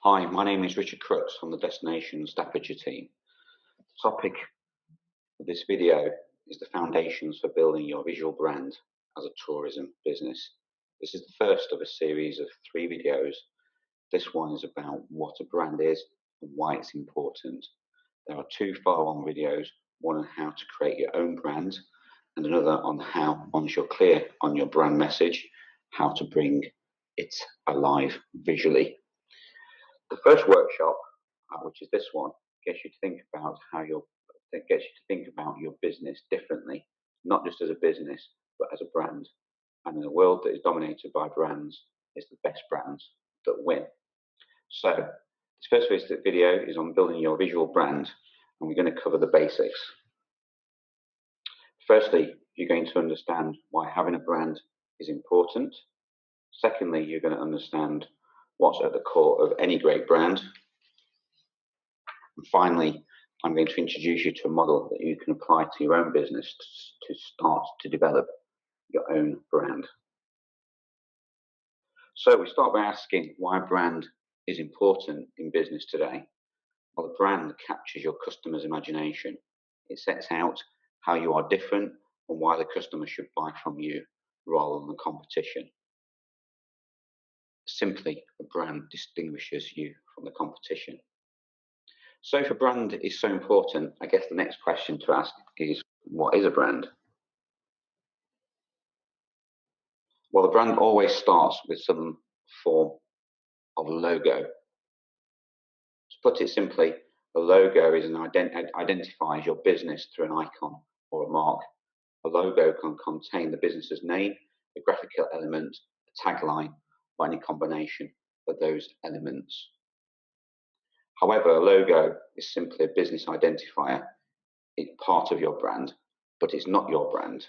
Hi, my name is Richard Crooks from the Destination Staffordshire team. The topic of this video is the foundations for building your visual brand as a tourism business. This is the first of a series of 3 videos. This one is about what a brand is and why it's important. There are 2 follow-on videos, one on how to create your own brand and another on how, once you're clear on your brand message, how to bring it alive visually. The first workshop, which is this one, gets you to think about your business differently, not just as a business, but as a brand. And in a world that is dominated by brands, it's the best brands that win. So this first video is on building your visual brand, and we're going to cover the basics. Firstly, you're going to understand why having a brand is important. Secondly, you're going to understand what's at the core of any great brand. And finally, I'm going to introduce you to a model that you can apply to your own business to start to develop your own brand. So we start by asking why a brand is important in business today. Well, the brand captures your customer's imagination. It sets out how you are different and why the customer should buy from you rather than the competition. Simply, a brand distinguishes you from the competition. So if a brand is so important, I guess the next question to ask is, what is a brand? Well, the brand always starts with some form of logo. To put it simply, a logo is identifies your business through an icon or a mark. A logo can contain the business's name, a graphical element, a tagline, or any combination of those elements. However, a logo is simply a business identifier. It's part of your brand, but it's not your brand.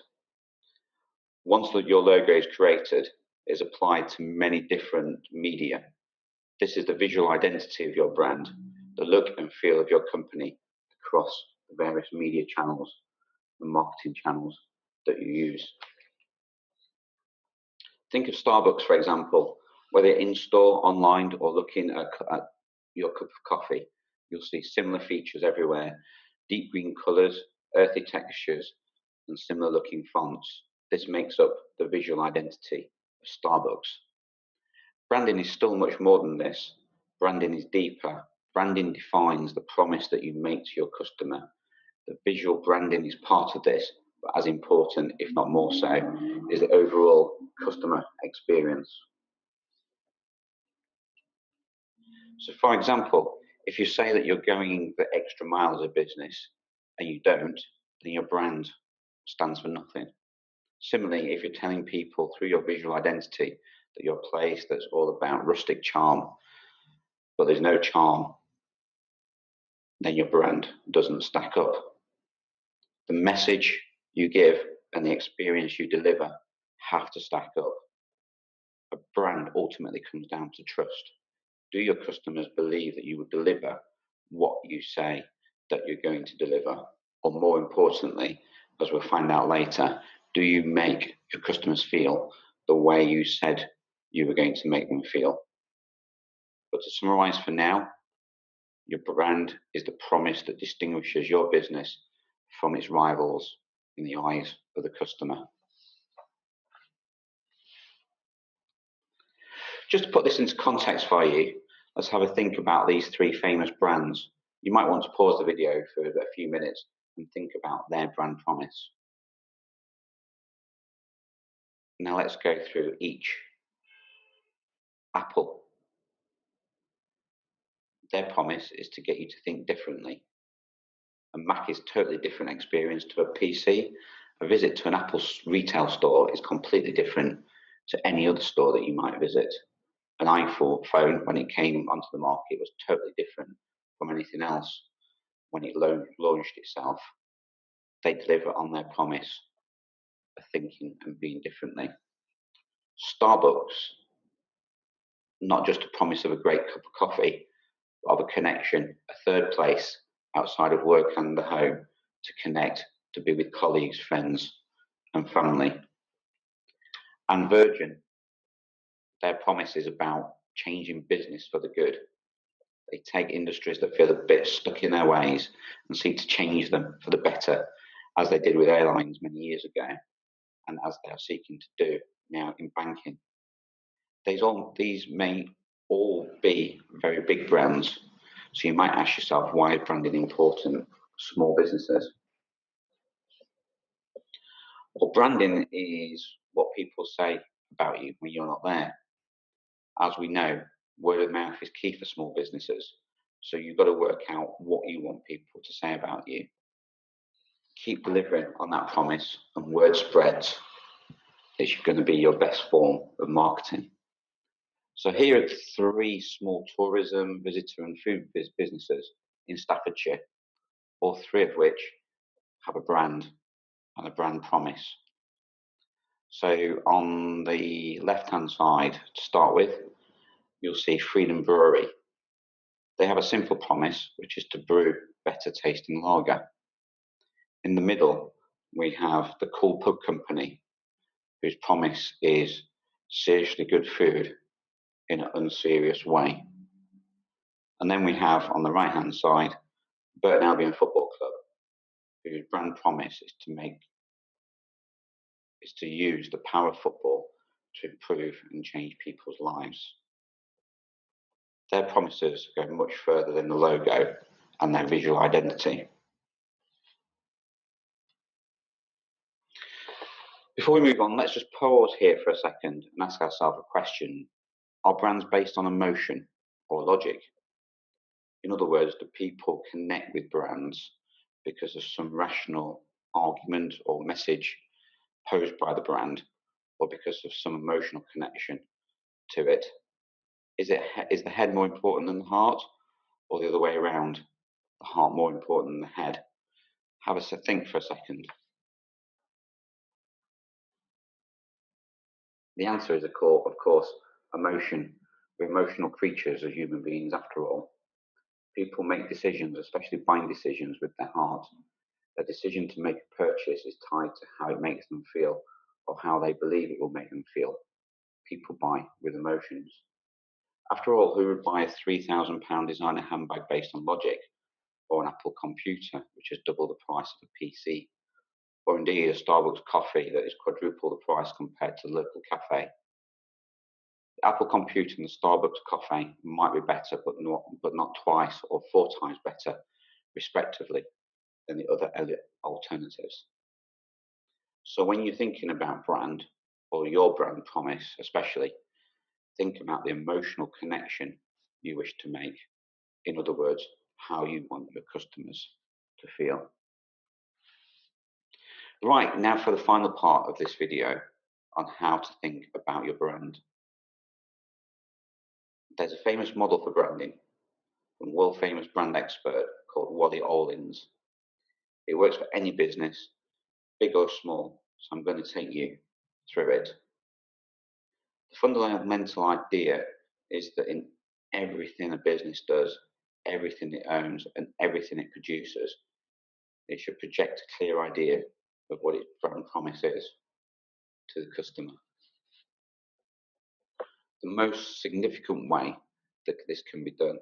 Once your logo is created, it is applied to many different media. This is the visual identity of your brand, the look and feel of your company across the various media channels and marketing channels that you use. Think of Starbucks, for example. Whether you're in store, online, or looking at your cup of coffee, you'll see similar features everywhere. Deep green colours, earthy textures, and similar looking fonts. This makes up the visual identity of Starbucks. Branding is still much more than this. Branding is deeper. Branding defines the promise that you make to your customer. The visual branding is part of this, but as important, if not more so, is the overall customer experience. So for example, if you say that you're going the extra mile as a business and you don't, then your brand stands for nothing. Similarly, if you're telling people through your visual identity that you're a place that's all about rustic charm, but there's no charm, then your brand doesn't stack up. The message you give and the experience you deliver have to stack up. A brand ultimately comes down to trust. Do your customers believe that you will deliver what you say that you're going to deliver? Or more importantly, as we'll find out later, do you make your customers feel the way you said you were going to make them feel? But to summarize for now, your brand is the promise that distinguishes your business from its rivals in the eyes of the customer. Just to put this into context for you, let's have a think about these 3 famous brands. You might want to pause the video for a few minutes and think about their brand promise. Now let's go through each. Apple. Their promise is to get you to think differently. A Mac is a totally different experience to a PC. A visit to an Apple retail store is completely different to any other store that you might visit. An iPhone, when it came onto the market, was totally different from anything else when it launched itself. They deliver on their promise of thinking and being differently. Starbucks, not just a promise of a great cup of coffee, but of a connection, a third place outside of work and the home to connect, to be with colleagues, friends, and family. And Virgin, their promise is about changing business for the good. They take industries that feel a bit stuck in their ways and seek to change them for the better, as they did with airlines many years ago, and as they are seeking to do now in banking. These may all be very big brands, so you might ask yourself, why is branding important for small businesses? Well, branding is what people say about you when you're not there. As we know, word of mouth is key for small businesses, so you've got to work out what you want people to say about you. Keep delivering on that promise, and word spreads. It's going to be your best form of marketing. So here are 3 small tourism, visitor and food businesses in Staffordshire, all 3 of which have a brand and a brand promise. So on the left-hand side, to start with, you'll see Freedom Brewery. They have a simple promise, which is to brew better tasting lager. In the middle, we have the Cool Pub Company, whose promise is seriously good food in an unserious way. And then we have on the right-hand side, Burton Albion Football Club, whose brand promise is to use the power of football to improve and change people's lives. Their promises go much further than the logo and their visual identity. Before we move on, let's just pause here for a second and ask ourselves a question. Are brands based on emotion or logic? In other words, do people connect with brands because of some rational argument or message posed by the brand, or because of some emotional connection to it? Is the head more important than the heart, or the other way around? The heart more important than the head? Have a think for a second. The answer is, of course, emotion. We're emotional creatures as human beings, after all. People make decisions, especially buying decisions, with their heart. Their decision to make a purchase is tied to how it makes them feel, or how they believe it will make them feel. People buy with emotions. After all, who would buy a £3,000 designer handbag based on logic, or an Apple computer, which has double the price of a PC, or indeed a Starbucks coffee that is quadruple the price compared to the local cafe? The Apple computer and the Starbucks coffee might be better, but not twice or 4 times better, respectively, than the other alternatives. So when you're thinking about brand, or your brand promise especially, think about the emotional connection you wish to make. In other words, how you want your customers to feel. Right, now for the final part of this video on how to think about your brand. There's a famous model for branding from world famous brand expert called Wally Orlins. It works for any business, big or small, so I'm going to take you through it. The fundamental idea is that in everything a business does, everything it owns, and everything it produces, it should project a clear idea of what its brand promise is to the customer. The most significant way that this can be done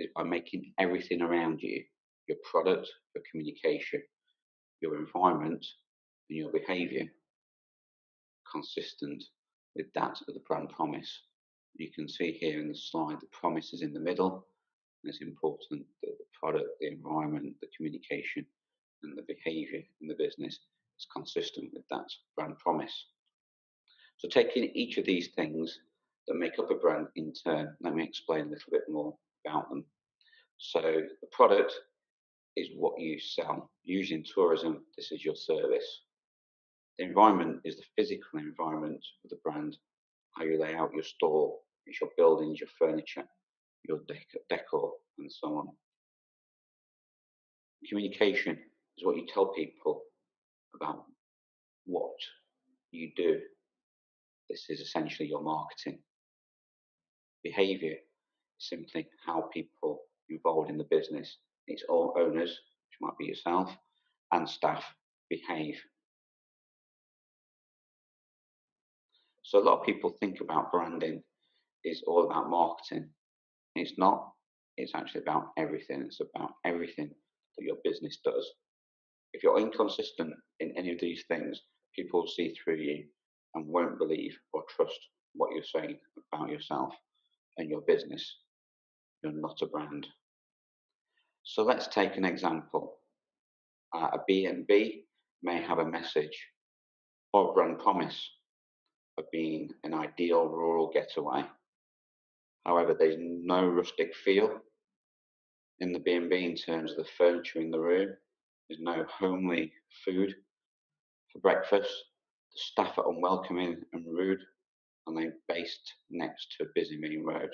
is by making everything around you, your product, your communication, your environment, and your behaviour, consistent with that of the brand promise. You can see here in the slide, the promise is in the middle. And it's important that the product, the environment, the communication, and the behaviour in the business is consistent with that brand promise. So taking each of these things that make up a brand in turn, let me explain a little bit more about them. So the product is what you sell. Usually in tourism, this is your service. The environment is the physical environment of the brand, how you lay out your store, it's your buildings, your furniture, your decor, and so on. Communication is what you tell people about what you do. This is essentially your marketing. Behaviour is simply how people involved in the business, its all owners, which might be yourself, and staff, behave. So a lot of people think about branding is all about marketing. It's not. It's actually about everything. It's about everything that your business does. If you're inconsistent in any of these things, people will see through you and won't believe or trust what you're saying about yourself and your business. You're not a brand. So let's take an example. A B&B may have a message or brand promise of being an ideal rural getaway. However, there's no rustic feel in the B&B in terms of the furniture in the room. There's no homely food for breakfast. The staff are unwelcoming and rude, and they're based next to a busy main road.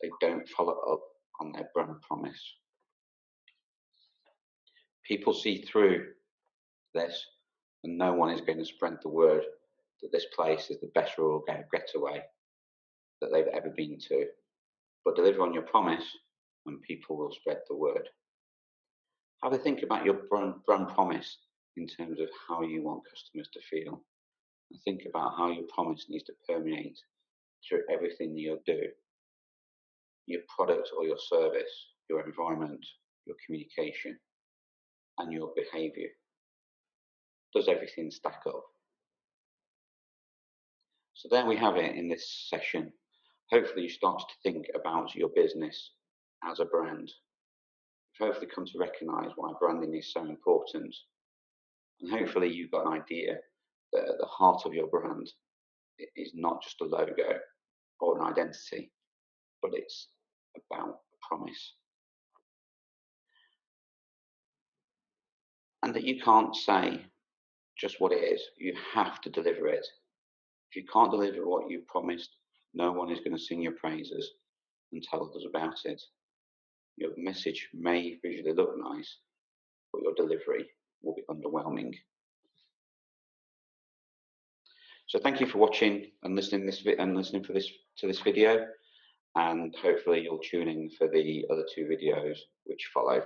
They don't follow up on their brand promise. People see through this, and no one is going to spread the word that this place is the best rural getaway that they've ever been to. But deliver on your promise, and people will spread the word. Have a think about your brand promise in terms of how you want customers to feel. And think about how your promise needs to permeate through everything you'll do. Your product or your service, your environment, your communication, and your behaviour. Does everything stack up? So there we have it in this session. Hopefully you started to think about your business as a brand. You've hopefully come to recognise why branding is so important. And hopefully you've got an idea that at the heart of your brand is not just a logo or an identity, but it's about a promise. And that you can't say just what it is, you have to deliver it. If you can't deliver what you promised, no one is going to sing your praises and tell others about it. Your message may visually look nice, but your delivery will be underwhelming. So thank you for watching and listening to this video, and hopefully you'll tune in for the other two videos which follow.